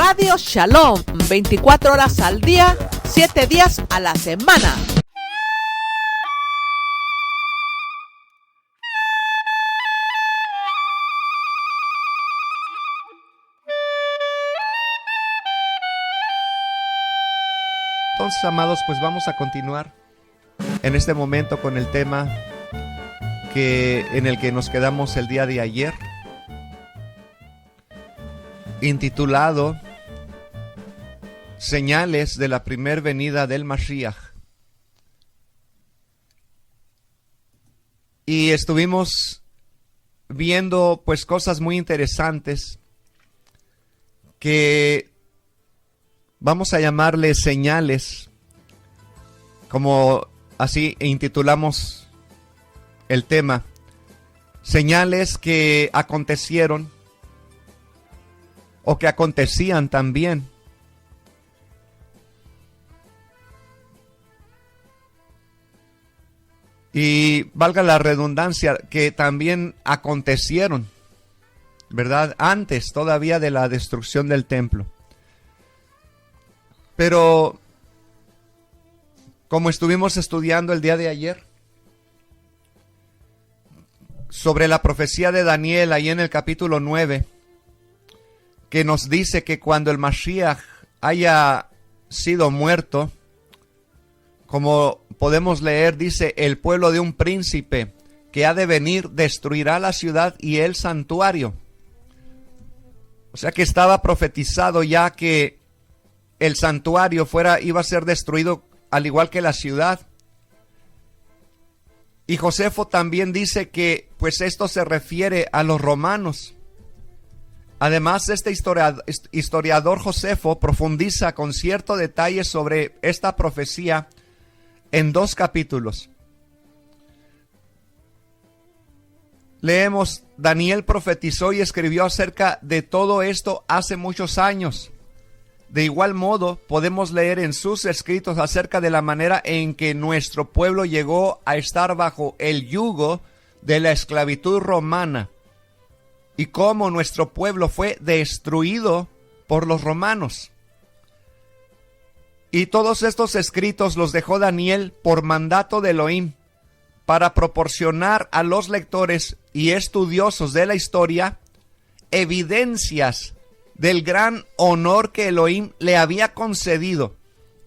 Radio Shalom, 24 horas al día, 7 días a la semana. Entonces, amados, pues vamos a continuar en este momento con el tema en el que nos quedamos el día de ayer, intitulado Señales de la primer venida del Mashiach. Y estuvimos viendo pues cosas muy interesantes que vamos a llamarle señales, como así intitulamos el tema, señales que acontecieron o que acontecían también. Y valga la redundancia, que también acontecieron, ¿verdad? Antes todavía de la destrucción del templo. Pero, como estuvimos estudiando el día de ayer, sobre la profecía de Daniel, ahí en el capítulo 9, que nos dice que cuando el Mashiach haya sido muerto, como podemos leer, dice, el pueblo de un príncipe que ha de venir destruirá la ciudad y el santuario. O sea que estaba profetizado ya que el santuario iba a ser destruido al igual que la ciudad. Y Josefo también dice que pues esto se refiere a los romanos. Además, este historiador Josefo profundiza con cierto detalle sobre esta profecía en 2 capítulos. Leemos: Daniel profetizó y escribió acerca de todo esto hace muchos años. De igual modo, podemos leer en sus escritos acerca de la manera en que nuestro pueblo llegó a estar bajo el yugo de la esclavitud romana y cómo nuestro pueblo fue destruido por los romanos. Y todos estos escritos los dejó Daniel por mandato de Elohim para proporcionar a los lectores y estudiosos de la historia evidencias del gran honor que Elohim le había concedido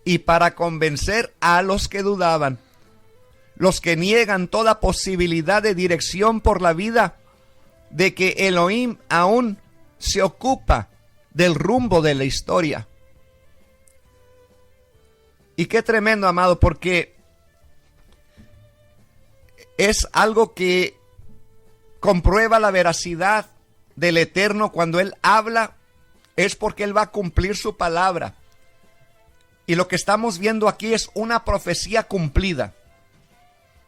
y para convencer a los que dudaban, los que niegan toda posibilidad de dirección por la vida, de que Elohim aún se ocupa del rumbo de la historia. Y qué tremendo, amado, porque es algo que comprueba la veracidad del Eterno. Cuando Él habla, es porque Él va a cumplir su palabra. Y lo que estamos viendo aquí es una profecía cumplida,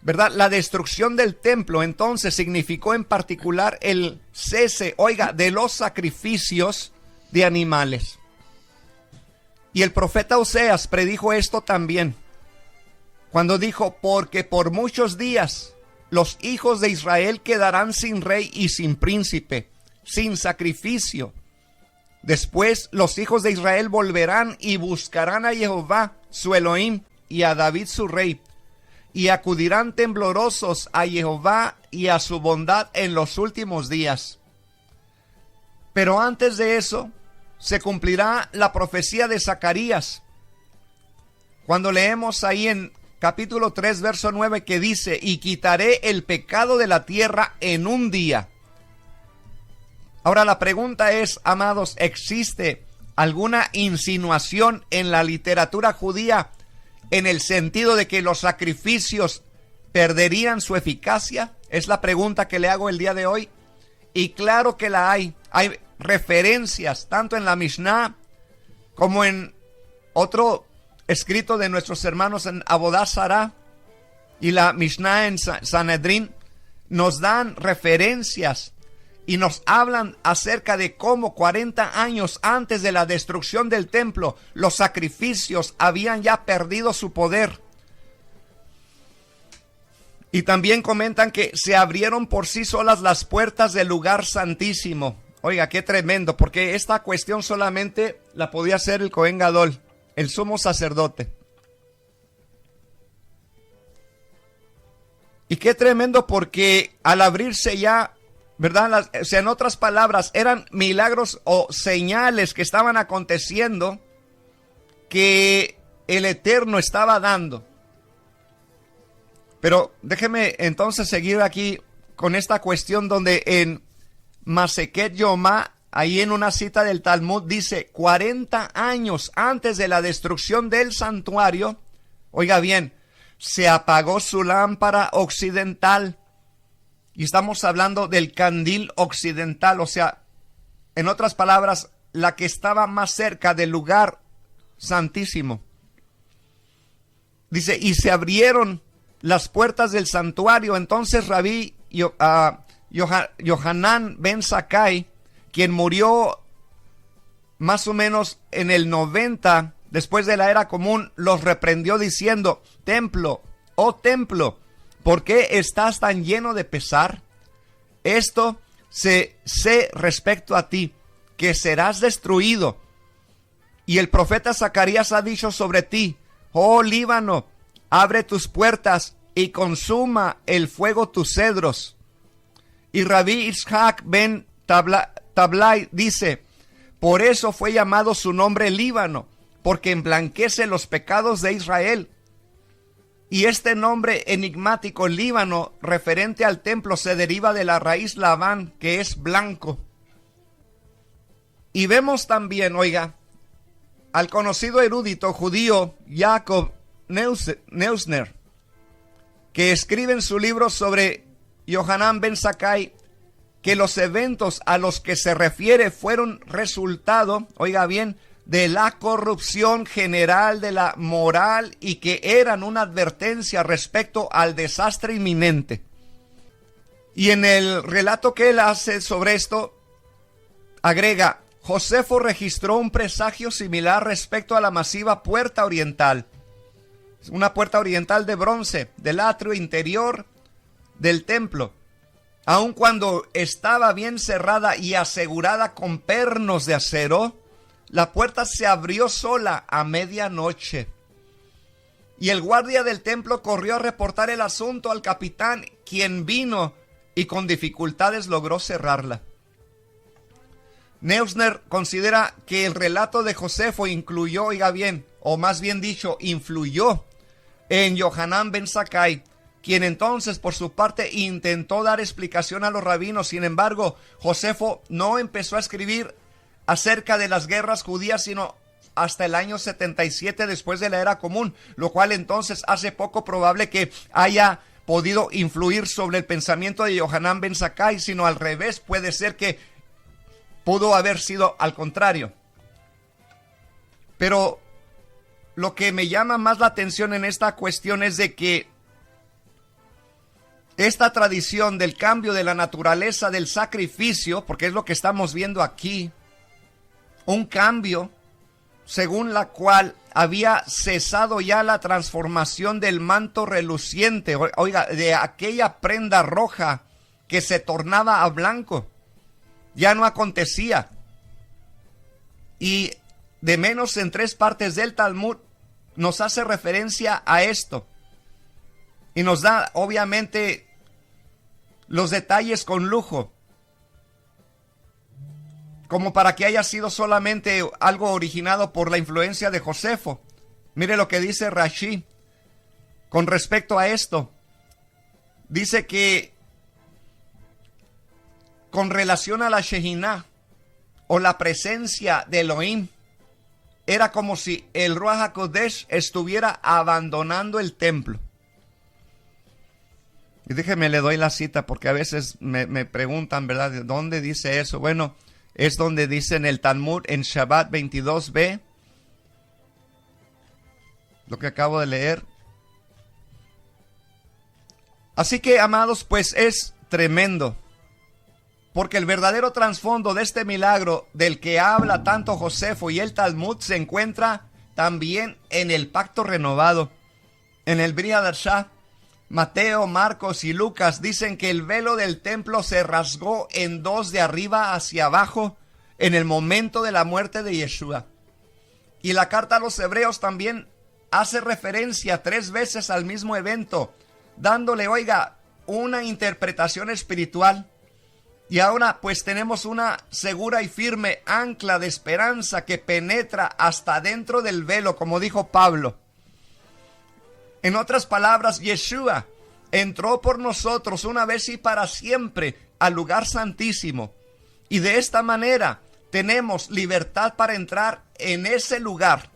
¿verdad? La destrucción del templo entonces significó en particular el cese, de los sacrificios de animales. Y el profeta Oseas predijo esto también, cuando dijo: porque por muchos días los hijos de Israel quedarán sin rey y sin príncipe, sin sacrificio. Después los hijos de Israel volverán y buscarán a Jehová su Elohim y a David su rey, y acudirán temblorosos a Jehová y a su bondad en los últimos días. Pero antes de eso se cumplirá la profecía de Zacarías, cuando leemos ahí en capítulo 3, verso 9, que dice: y quitaré el pecado de la tierra en un día. Ahora la pregunta es, amados, ¿existe alguna insinuación en la literatura judía en el sentido de que los sacrificios perderían su eficacia? Es la pregunta que le hago el día de hoy. Y claro que la hay. Hay referencias tanto en la Mishnah como en otro escrito de nuestros hermanos en Abodá Zará y la Mishnah en Sanedrín. Nos dan referencias y nos hablan acerca de cómo 40 años antes de la destrucción del templo, los sacrificios habían ya perdido su poder. Y también comentan que se abrieron por sí solas las puertas del lugar santísimo. Oiga, qué tremendo, porque esta cuestión solamente la podía hacer el Cohen Gadol, el sumo sacerdote. Y qué tremendo, porque al abrirse ya, ¿verdad? O sea, en otras palabras, eran milagros o señales que estaban aconteciendo que el Eterno estaba dando. Pero déjeme entonces seguir aquí con esta cuestión donde en Maseket Yomá, ahí en una cita del Talmud, dice 40 años antes de la destrucción del santuario, oiga bien, se apagó su lámpara occidental. Y estamos hablando del candil occidental, o sea, en otras palabras, la que estaba más cerca del lugar santísimo. Dice, y se abrieron las puertas del santuario. Entonces Rabí Yohanan ben Zakkai, quien murió más o menos en el 90 después de la era común, los reprendió diciendo: templo, oh templo, ¿por qué estás tan lleno de pesar? Esto sé respecto a ti, que serás destruido. Y el profeta Zacarías ha dicho sobre ti: oh Líbano, abre tus puertas y consuma el fuego tus cedros. Y Rabí Ishak ben Tablai dice: por eso fue llamado su nombre Líbano, porque emblanquece los pecados de Israel. Y este nombre enigmático, Líbano, referente al templo, se deriva de la raíz Labán, que es blanco. Y vemos también, oiga, al conocido erudito judío Jacob Neusner, que escribe en su libro sobre Yohanan ben Zakkai, que los eventos a los que se refiere fueron resultado, oiga bien, de la corrupción general de la moral, y que eran una advertencia respecto al desastre inminente. Y en el relato que él hace sobre esto, agrega: Josefo registró un presagio similar respecto a la masiva puerta oriental, una puerta oriental de bronce del atrio interior del templo. Aun cuando estaba bien cerrada y asegurada con pernos de acero, la puerta se abrió sola a medianoche. Y el guardia del templo corrió a reportar el asunto al capitán, quien vino y con dificultades logró cerrarla. Neusner considera que el relato de Josefo incluyó, oiga bien, o más bien dicho, influyó en Yohanan ben Zakkai, quien entonces por su parte intentó dar explicación a los rabinos. Sin embargo, Josefo no empezó a escribir acerca de las guerras judías sino hasta el año 77 después de la era común, lo cual entonces hace poco probable que haya podido influir sobre el pensamiento de Yohanan ben Zakkai, sino al revés, puede ser que pudo haber sido al contrario. Pero lo que me llama más la atención en esta cuestión es de que esta tradición del cambio de la naturaleza del sacrificio, porque es lo que estamos viendo aquí, un cambio según la cual había cesado ya la transformación del manto reluciente, oiga, de aquella prenda roja que se tornaba a blanco, ya no acontecía. Y de menos en 3 partes del Talmud nos hace referencia a esto. Y nos da obviamente los detalles con lujo, como para que haya sido solamente algo originado por la influencia de Josefo. Mire lo que dice Rashi con respecto a esto. Dice que con relación a la Shehinah, o la presencia de Elohim, era como si el Ruach HaKodesh estuviera abandonando el templo. Y déjeme, le doy la cita, porque a veces me preguntan, ¿verdad?, ¿de dónde dice eso? Bueno, es donde dice en el Talmud, en Shabbat 22b, lo que acabo de leer. Así que, amados, pues es tremendo, porque el verdadero trasfondo de este milagro del que habla tanto Josefo y el Talmud se encuentra también en el pacto renovado, en el Brit Hadashah, Mateo, Marcos y Lucas dicen que el velo del templo se rasgó en dos de arriba hacia abajo en el momento de la muerte de Yeshua. Y la carta a los Hebreos también hace referencia 3 veces al mismo evento, dándole, oiga, una interpretación espiritual. Y ahora pues tenemos una segura y firme ancla de esperanza que penetra hasta dentro del velo, como dijo Pablo. En otras palabras, Yeshua entró por nosotros una vez y para siempre al lugar santísimo. Y de esta manera tenemos libertad para entrar en ese lugar,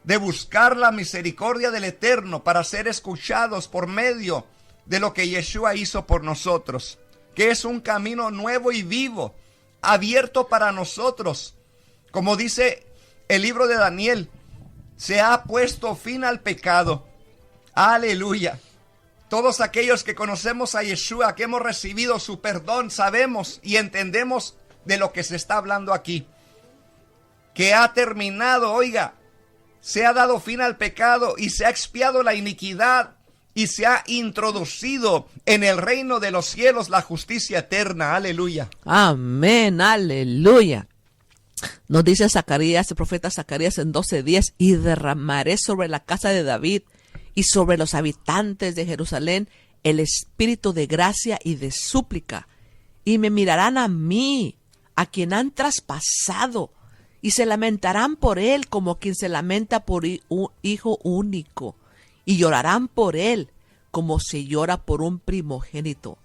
de buscar la misericordia del Eterno para ser escuchados por medio de lo que Yeshua hizo por nosotros, que es un camino nuevo y vivo, abierto para nosotros. Como dice el libro de Daniel, se ha puesto fin al pecado. Aleluya. Todos aquellos que conocemos a Yeshua, que hemos recibido su perdón, sabemos y entendemos de lo que se está hablando aquí. Que ha terminado, oiga, se ha dado fin al pecado y se ha expiado la iniquidad y se ha introducido en el reino de los cielos la justicia eterna. Aleluya. Amén, aleluya. Nos dice Zacarías, el profeta Zacarías en 12:10, y derramaré sobre la casa de David y sobre los habitantes de Jerusalén el espíritu de gracia y de súplica, y me mirarán a mí, a quien han traspasado, y se lamentarán por él como quien se lamenta por un hijo único, y llorarán por él como se llora por un primogénito.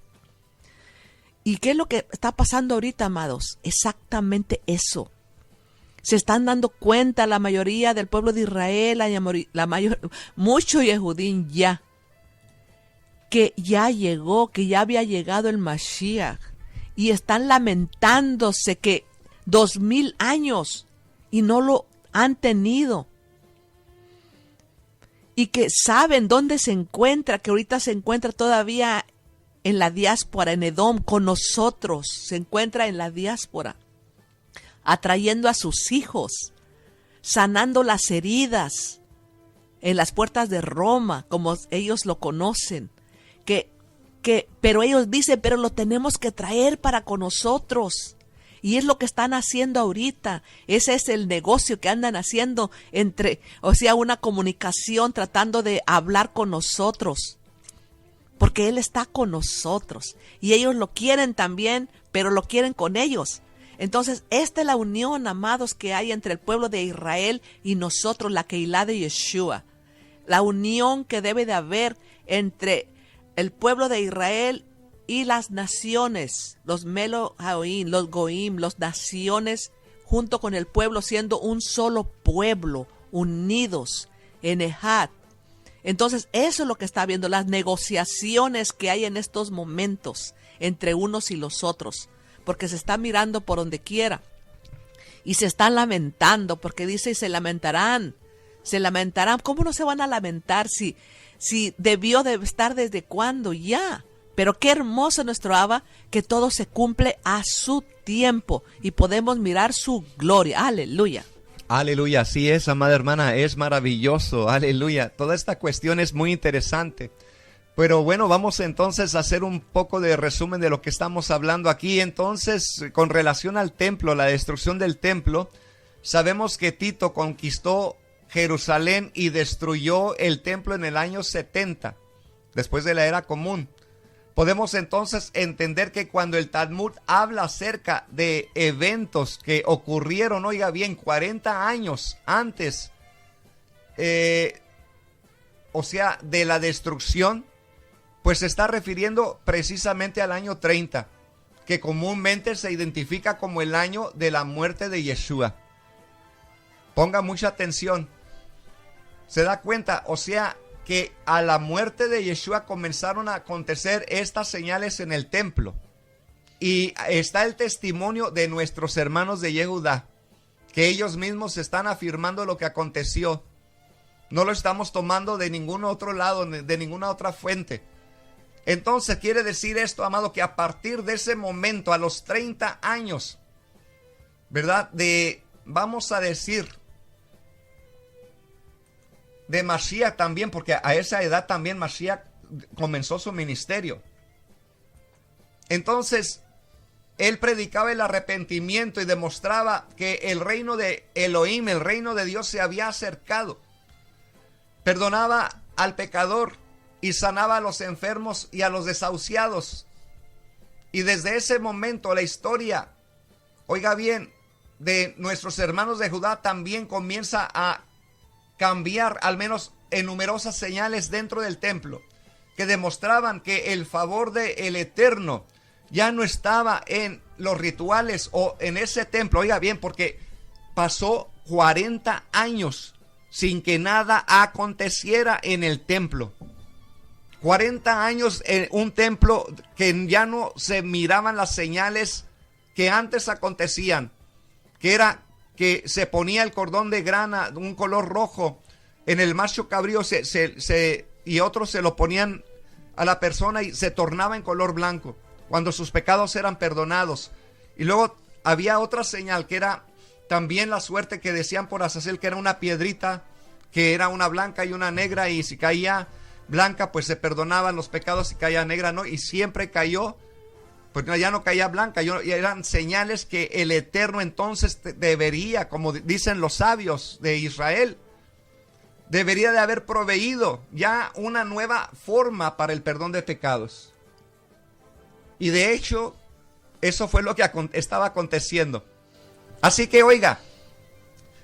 ¿Y qué es lo que está pasando ahorita, amados? Exactamente eso. Se están dando cuenta la mayoría del pueblo de Israel, mucho Yehudín ya, que ya llegó, que ya había llegado el Mashiach, y están lamentándose que 2000 años y no lo han tenido, y que saben dónde se encuentra, que ahorita se encuentra todavía en la diáspora, en Edom, con nosotros, se encuentra en la diáspora, atrayendo a sus hijos, sanando las heridas en las puertas de Roma, como ellos lo conocen, pero ellos dicen, pero lo tenemos que traer para con nosotros, y es lo que están haciendo ahorita. Ese es el negocio que andan haciendo una comunicación, tratando de hablar con nosotros, porque Él está con nosotros, y ellos lo quieren también, pero lo quieren con ellos. Entonces, esta es la unión, amados, que hay entre el pueblo de Israel y nosotros, la Keilah de Yeshua. La unión que debe de haber entre el pueblo de Israel y las naciones, los Melo Haoim, los Goim, las naciones, junto con el pueblo, siendo un solo pueblo, unidos en Ejad. Entonces, eso es lo que está viendo, las negociaciones que hay en estos momentos entre unos y los otros, porque se está mirando por donde quiera y se están lamentando, porque dice, y se lamentarán. ¿Cómo no se van a lamentar si debió de estar desde cuándo ya? Pero qué hermoso nuestro Abba, que todo se cumple a su tiempo y podemos mirar su gloria. Aleluya. Aleluya, así es, amada hermana, es maravilloso. Aleluya, toda esta cuestión es muy interesante. Pero bueno, vamos entonces a hacer un poco de resumen de lo que estamos hablando aquí. Entonces, con relación al templo, la destrucción del templo, sabemos que Tito conquistó Jerusalén y destruyó el templo en el año 70, después de la era común. Podemos entonces entender que cuando el Talmud habla acerca de eventos que ocurrieron, oiga bien, 40 años antes, de la destrucción, pues se está refiriendo precisamente al año 30, que comúnmente se identifica como el año de la muerte de Yeshua. Ponga mucha atención. Se da cuenta, que a la muerte de Yeshua comenzaron a acontecer estas señales en el templo. Y está el testimonio de nuestros hermanos de Yehudá, que ellos mismos están afirmando lo que aconteció. No lo estamos tomando de ningún otro lado, de ninguna otra fuente. Entonces quiere decir esto, amado, que a partir de ese momento, a los 30 años, ¿verdad? Vamos a decir, de Mashiach también, porque a esa edad también Mashiach comenzó su ministerio. Entonces, él predicaba el arrepentimiento y demostraba que el reino de Elohim, el reino de Dios, se había acercado. Perdonaba al pecador y sanaba a los enfermos y a los desahuciados. Y desde ese momento la historia, oiga bien, de nuestros hermanos de Judá también comienza a cambiar, al menos en numerosas señales dentro del templo, que demostraban que el favor del Eterno ya no estaba en los rituales o en ese templo. Oiga bien, porque pasó 40 años sin que nada aconteciera en el templo. 40 años en un templo que ya no se miraban las señales que antes acontecían, que era que se ponía el cordón de grana de un color rojo en el macho cabrío y otros se lo ponían a la persona y se tornaba en color blanco cuando sus pecados eran perdonados. Y luego había otra señal que era también la suerte que decían por Azazel, que era una piedrita, que era una blanca y una negra, y si caía blanca pues se perdonaban los pecados, si caía negra no, y siempre cayó, pues ya no caía blanca, y eran señales que el Eterno entonces debería, como dicen los sabios de Israel, debería de haber proveído ya una nueva forma para el perdón de pecados. Y de hecho, eso fue lo que estaba aconteciendo. Así que oiga,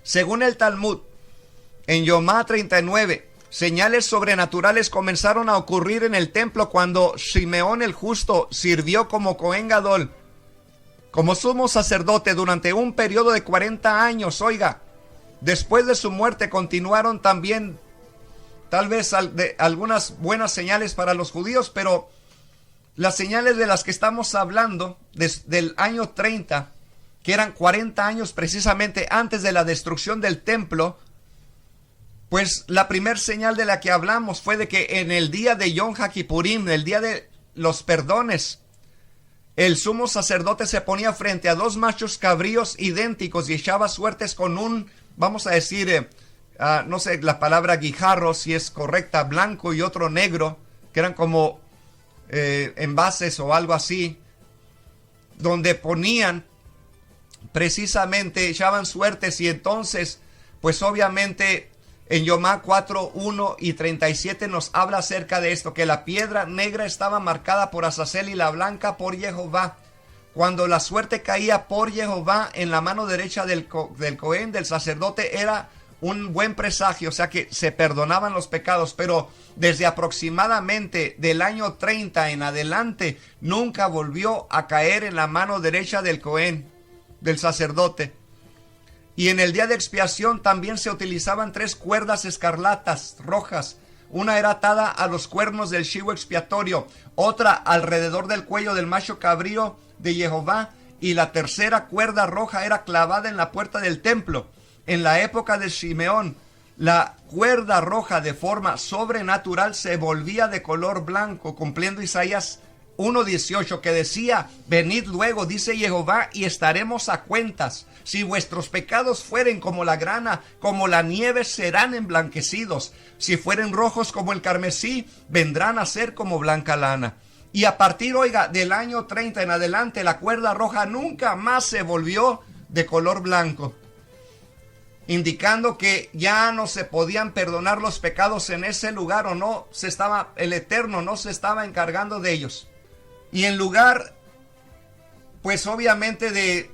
según el Talmud, en Yomá 39, señales sobrenaturales comenzaron a ocurrir en el templo cuando Simeón el justo sirvió como Cohen Gadol, como sumo sacerdote durante un periodo de 40 años. Oiga, después de su muerte continuaron también tal vez algunas buenas señales para los judíos, pero las señales de las que estamos hablando desde el año 30, que eran 40 años precisamente antes de la destrucción del templo, pues la primer señal de la que hablamos fue de que en el día de Yom HaKippurim, el día de los perdones, el sumo sacerdote se ponía frente a dos machos cabríos idénticos y echaba suertes con un, vamos a decir, no sé la palabra guijarro si es correcta, blanco y otro negro, que eran como envases o algo así, donde ponían precisamente, echaban suertes. Y entonces pues obviamente en Yomá 4, 1 y 37 nos habla acerca de esto, que la piedra negra estaba marcada por Azazel y la blanca por Jehová. Cuando la suerte caía por Jehová en la mano derecha del Cohen, del sacerdote, era un buen presagio, o sea que se perdonaban los pecados. Pero desde aproximadamente del año 30 en adelante, nunca volvió a caer en la mano derecha del Cohen, del sacerdote. Y en el día de expiación también se utilizaban 3 cuerdas escarlatas rojas. Una era atada a los cuernos del chivo expiatorio, otra alrededor del cuello del macho cabrío de Jehová, y la tercera cuerda roja era clavada en la puerta del templo. En la época de Simeón, la cuerda roja de forma sobrenatural se volvía de color blanco, cumpliendo Isaías 1:18, que decía: venid luego, dice Jehová, y estaremos a cuentas. Si vuestros pecados fueren como la grana, como la nieve serán emblanquecidos. Si fueren rojos como el carmesí, vendrán a ser como blanca lana. Y a partir, oiga, del año 30 en adelante, la cuerda roja nunca más se volvió de color blanco, indicando que ya no se podían perdonar los pecados en ese lugar, o no se estaba, el Eterno no se estaba encargando de ellos. Y en lugar, pues obviamente de,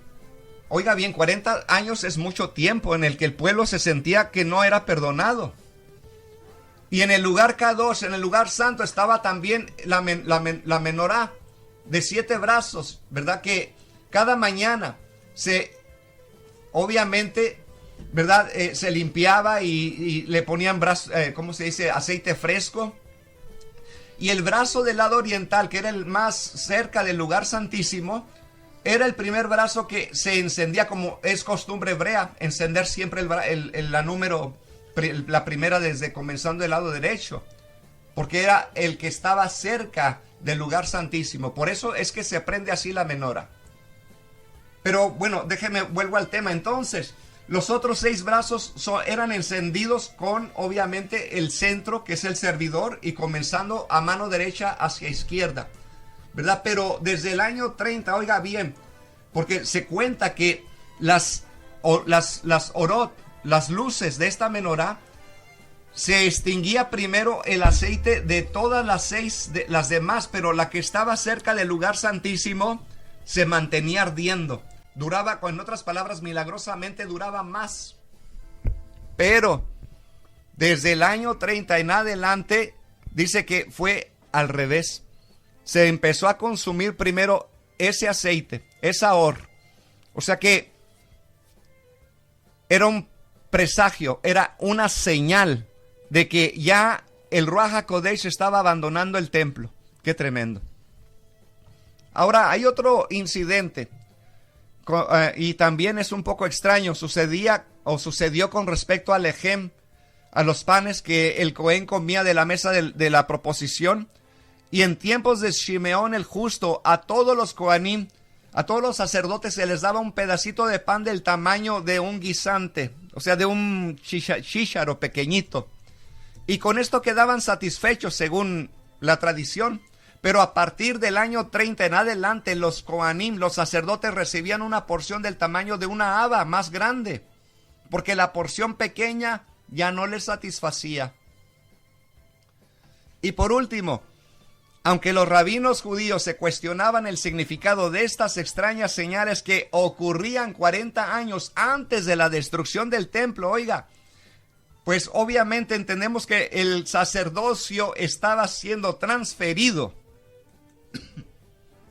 oiga bien, 40 años es mucho tiempo en el que el pueblo se sentía que no era perdonado. Y en el lugar Kadosh, en el lugar santo, estaba también la menorá de 7 brazos, ¿verdad? Que cada mañana obviamente, ¿verdad? Se limpiaba y le ponían ¿cómo se dice? Aceite fresco. Y el brazo del lado oriental, que era el más cerca del lugar santísimo, era el primer brazo que se encendía, como es costumbre hebrea, encender siempre la primera desde comenzando del lado derecho, porque era el que estaba cerca del lugar santísimo. Por eso es que se prende así la menora. Pero bueno, vuelvo al tema. Entonces, Los otros 6 brazos eran encendidos con, obviamente, el centro, que es el servidor, y comenzando a mano derecha hacia izquierda, ¿verdad? Pero desde el año 30, oiga bien, porque se cuenta que las orot, las luces de esta menorá, se extinguía primero el aceite de todas las 6, las demás, pero la que estaba cerca del lugar santísimo se mantenía ardiendo. Duraba, en otras palabras, milagrosamente duraba más. Pero desde el año 30 en adelante, dice que fue al revés. Se empezó a consumir primero ese aceite, esa or. O sea que era un presagio, era una señal de que ya el Ruach HaKodesh estaba abandonando el templo. Qué tremendo. Ahora hay otro incidente. Y también es un poco extraño, sucedió con respecto al lejem, a los panes que el Cohen comía de la mesa de la proposición. Y en tiempos de Shimeón el justo, a todos los Kohanim, a todos los sacerdotes se les daba un pedacito de pan del tamaño de un guisante, o sea, de un chícharo pequeñito. Y con esto quedaban satisfechos según la tradición. Pero a partir del año 30 en adelante, los Kohanim, los sacerdotes, recibían una porción del tamaño de una haba más grande, porque la porción pequeña ya no les satisfacía. Y por último, aunque los rabinos judíos se cuestionaban el significado de estas extrañas señales que ocurrían 40 años antes de la destrucción del templo, oiga, pues obviamente entendemos que el sacerdocio estaba siendo transferido,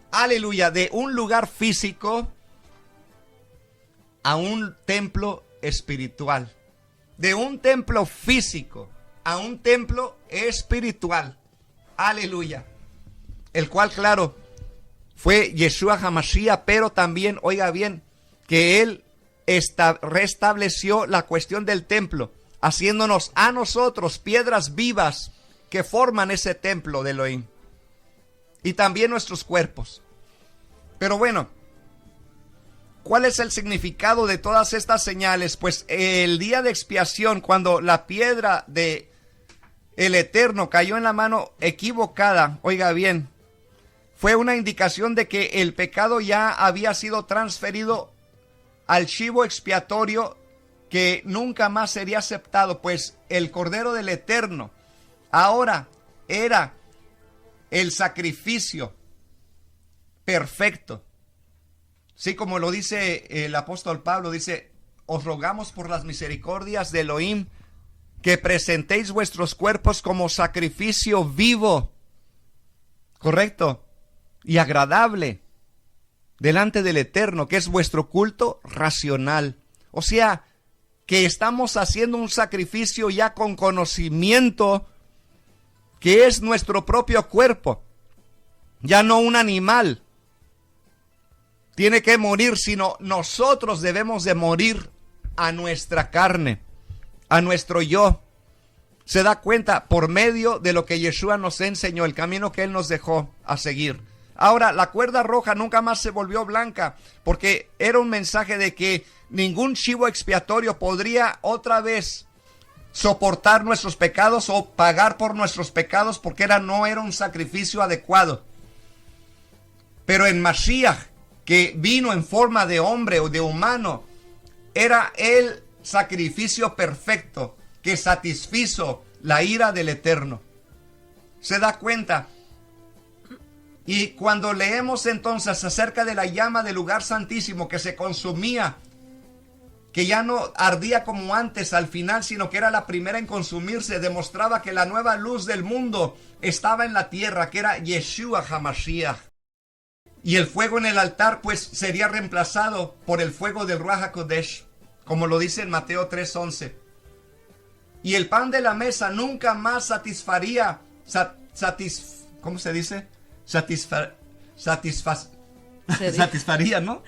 aleluya, de un lugar físico a un templo espiritual. De un templo físico a un templo espiritual. Aleluya. El cual, claro, fue Yeshua HaMashiach, pero también, oiga bien, que él restableció la cuestión del templo, haciéndonos a nosotros piedras vivas que forman ese templo de Elohim. Y también nuestros cuerpos. Pero bueno, ¿cuál es el significado de todas estas señales? Pues el día de expiación, cuando la piedra de el Eterno cayó en la mano equivocada, oiga bien, fue una indicación de que el pecado ya había sido transferido al chivo expiatorio, que nunca más sería aceptado, pues el Cordero del Eterno ahora era el sacrificio perfecto. Sí, como lo dice el apóstol Pablo, dice: os rogamos por las misericordias de Elohim que presentéis vuestros cuerpos como sacrificio vivo, correcto, y agradable delante del Eterno, que es vuestro culto racional. O sea, que estamos haciendo un sacrificio ya con conocimiento, que es nuestro propio cuerpo, ya no un animal tiene que morir, sino nosotros debemos de morir a nuestra carne, a nuestro yo. Se da cuenta por medio de lo que Yeshua nos enseñó, el camino que Él nos dejó a seguir. Ahora, la cuerda roja nunca más se volvió blanca, porque era un mensaje de que ningún chivo expiatorio podría otra vez soportar nuestros pecados o pagar por nuestros pecados, porque no era un sacrificio adecuado. Pero en Mashiach, que vino en forma de hombre o de humano, era el sacrificio perfecto que satisfizo la ira del Eterno. ¿Se da cuenta? Y cuando leemos entonces acerca de la llama del lugar santísimo que se consumía, que ya no ardía como antes al final, sino que era la primera en consumirse, demostraba que la nueva luz del mundo estaba en la tierra, que era Yeshua HaMashiach. Y el fuego en el altar pues sería reemplazado por el fuego del Ruach HaKodesh, como lo dice en Mateo 3:11. Y el pan de la mesa nunca más satisfaría, ¿cómo se dice? Satisfaría, ¿no?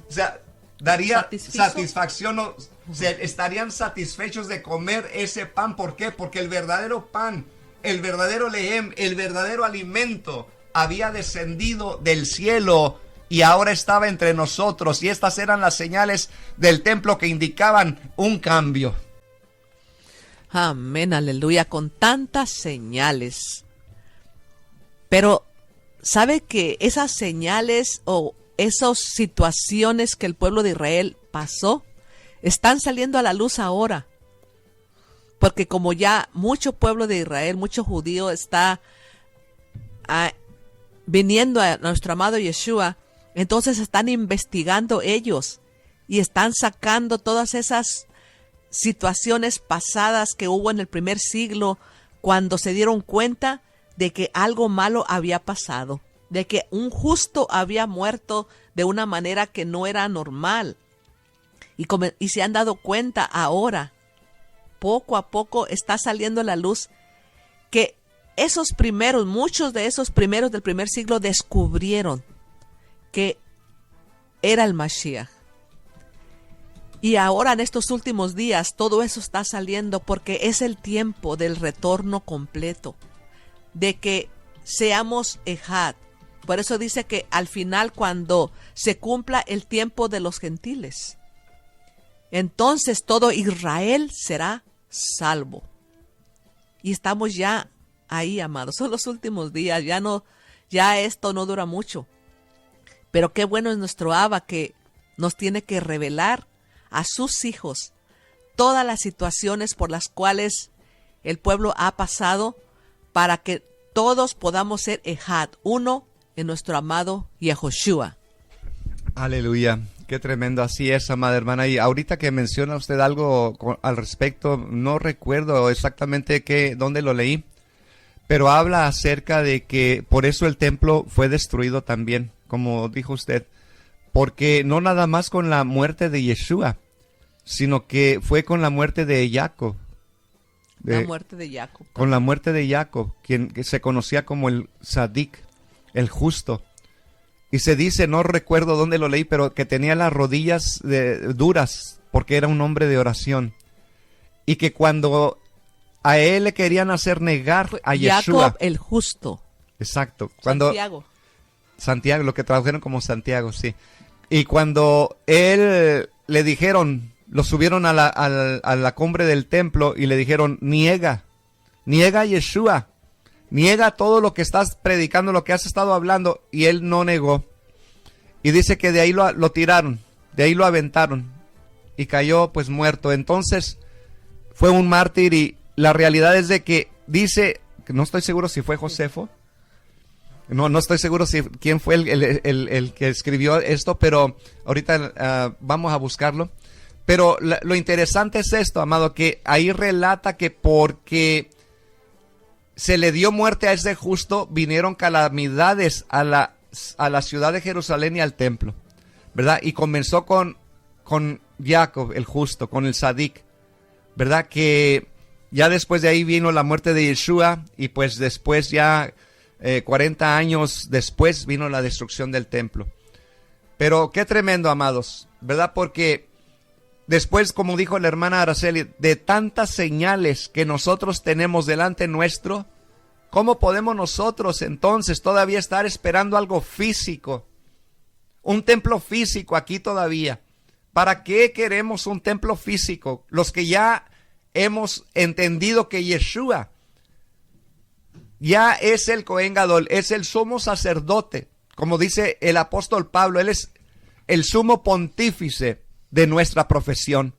O sea, daría satisfacción, o sea, estarían satisfechos de comer ese pan. ¿Por qué? Porque el verdadero pan, el verdadero lehem, el verdadero alimento había descendido del cielo y ahora estaba entre nosotros, y estas eran las señales del templo que indicaban un cambio. Amén, aleluya, con tantas señales. Pero, ¿sabe que esas señales o esas situaciones que el pueblo de Israel pasó están saliendo a la luz ahora? Porque como ya mucho pueblo de Israel, mucho judío está viniendo a nuestro amado Yeshua, entonces están investigando ellos y están sacando todas esas situaciones pasadas que hubo en el primer siglo, cuando se dieron cuenta de que algo malo había pasado, de que un justo había muerto de una manera que no era normal. Y se han dado cuenta ahora, poco a poco está saliendo a la luz, que esos primeros, muchos de esos primeros del primer siglo descubrieron que era el Mashiach. Y ahora en estos últimos días todo eso está saliendo porque es el tiempo del retorno completo, de que seamos Ejad. Por eso dice que al final, cuando se cumpla el tiempo de los gentiles, entonces todo Israel será salvo. Y estamos ya ahí, amados. Son los últimos días, ya esto no dura mucho. Pero qué bueno es nuestro Abba, que nos tiene que revelar a sus hijos todas las situaciones por las cuales el pueblo ha pasado, para que todos podamos ser Ejad, uno en nuestro amado Yehoshua. Aleluya, qué tremendo, así es, amada hermana. Y ahorita que menciona usted algo al respecto, no recuerdo exactamente dónde lo leí, pero habla acerca de que por eso el templo fue destruido también, como dijo usted, porque no nada más con la muerte de Yeshua, sino que fue con la muerte de Jacob. La muerte de Jacob. Con la muerte de Jacob, quien que se conocía como el Sadik, el justo. Y se dice, no recuerdo dónde lo leí, pero que tenía las rodillas duras, porque era un hombre de oración. Y que cuando a él le querían hacer negar a Yeshua. Jacob el justo. Exacto. Santiago, lo que tradujeron como Santiago, sí. Y cuando él le dijeron, lo subieron a la cumbre del templo y le dijeron, niega a Yeshua, niega todo lo que estás predicando, lo que has estado hablando, y él no negó. Y dice que de ahí lo tiraron, de ahí lo aventaron y cayó pues muerto. Entonces fue un mártir, y la realidad es de que dice, no estoy seguro si fue Josefo, no estoy seguro quién fue el que escribió esto, pero ahorita vamos a buscarlo. Pero lo interesante es esto, amado, que ahí relata que porque se le dio muerte a ese justo, vinieron calamidades a la ciudad de Jerusalén y al templo, ¿verdad? Y comenzó con Jacob, el justo, con el Sadik, ¿verdad? Que ya después de ahí vino la muerte de Yeshua, y pues después ya 40 años después vino la destrucción del templo. Pero qué tremendo, amados, ¿verdad? Porque después, como dijo la hermana Araceli, de tantas señales que nosotros tenemos delante nuestro, ¿cómo podemos nosotros entonces todavía estar esperando algo físico? Un templo físico aquí todavía. ¿Para qué queremos un templo físico? Los que ya hemos entendido que Yeshua ya es el Cohen Gadol, es el sumo sacerdote, como dice el apóstol Pablo, él es el sumo pontífice de nuestra profesión.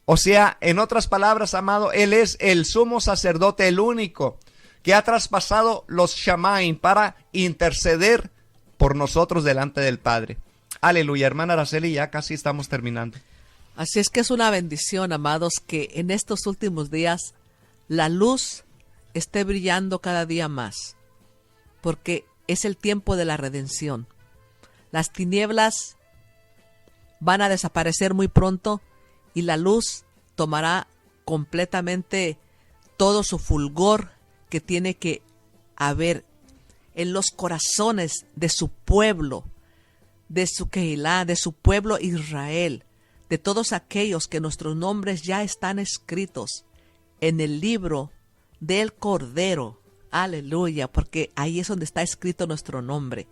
O sea, en otras palabras, amado, él es el sumo sacerdote, el único que ha traspasado los Shamaim para interceder por nosotros delante del Padre. Aleluya, hermana Araceli, ya casi estamos terminando. Así es que es una bendición, amados, que en estos últimos días la luz esté brillando cada día más, porque es el tiempo de la redención. Las tinieblas van a desaparecer muy pronto y la luz tomará completamente todo su fulgor que tiene que haber en los corazones de su pueblo, de su Keilah, de su pueblo Israel, de todos aquellos que nuestros nombres ya están escritos en el libro del Cordero. Aleluya, porque ahí es donde está escrito nuestro nombre,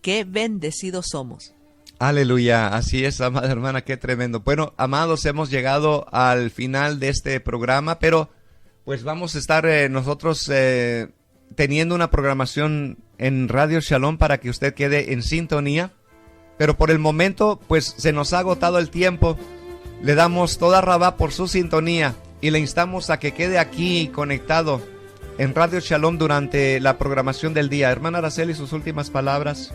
qué bendecidos somos. Aleluya, así es, amada hermana, qué tremendo. Bueno, amados, hemos llegado al final de este programa, pero pues vamos a estar nosotros teniendo una programación en Radio Shalom para que usted quede en sintonía. Pero por el momento, pues se nos ha agotado el tiempo. Le damos toda rabá por su sintonía y le instamos a que quede aquí conectado en Radio Shalom durante la programación del día. Hermana Araceli, sus últimas palabras.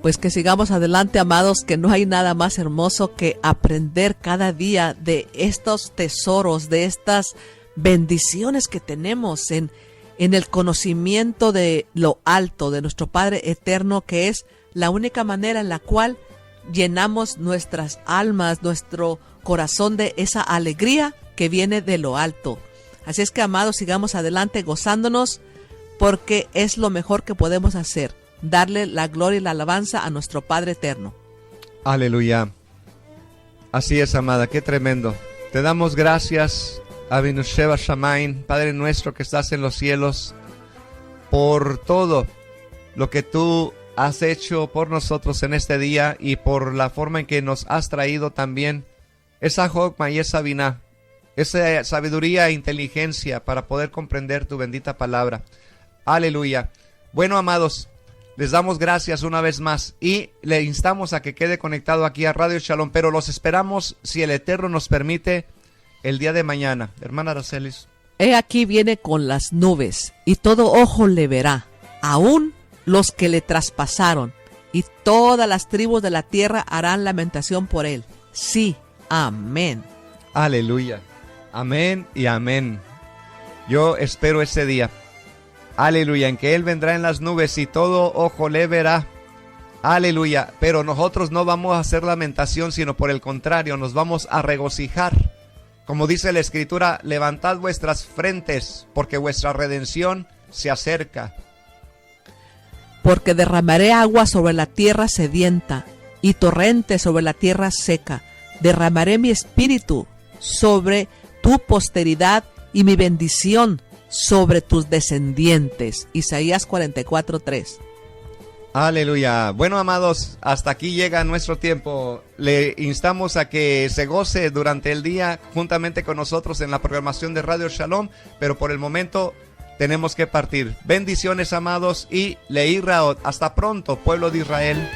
Pues que sigamos adelante, amados, que no hay nada más hermoso que aprender cada día de estos tesoros, de estas bendiciones que tenemos en el conocimiento de lo alto, de nuestro Padre eterno, que es la única manera en la cual llenamos nuestras almas, nuestro corazón de esa alegría que viene de lo alto. Así es que, amados, sigamos adelante gozándonos, porque es lo mejor que podemos hacer. Darle la gloria y la alabanza a nuestro Padre eterno. Aleluya. Así es, amada, qué tremendo. Te damos gracias, Avinu Sheva Shamaim, Padre nuestro que estás en los cielos, por todo lo que tú has hecho por nosotros en este día y por la forma en que nos has traído también esa Jokma y esa Biná, esa sabiduría e inteligencia para poder comprender tu bendita palabra. Aleluya. Bueno, amados, les damos gracias una vez más y le instamos a que quede conectado aquí a Radio Shalom, pero los esperamos, si el Eterno nos permite, el día de mañana. Hermana Aracelis. He aquí viene con las nubes, y todo ojo le verá, aún los que le traspasaron, y todas las tribus de la tierra harán lamentación por él. Sí, amén. Aleluya. Amén y amén. Yo espero ese día. Aleluya, en que Él vendrá en las nubes y todo ojo le verá. Aleluya, pero nosotros no vamos a hacer lamentación, sino por el contrario, nos vamos a regocijar. Como dice la Escritura, levantad vuestras frentes, porque vuestra redención se acerca. Porque derramaré agua sobre la tierra sedienta, y torrentes sobre la tierra seca. Derramaré mi espíritu sobre tu posteridad y mi bendición sobre tus descendientes. Isaías 44:3. Aleluya. Bueno, amados, hasta aquí llega nuestro tiempo. Le instamos a que se goce durante el día juntamente con nosotros en la programación de Radio Shalom, pero por el momento tenemos que partir. Bendiciones, amados, y Leí Raot. Hasta pronto, pueblo de Israel.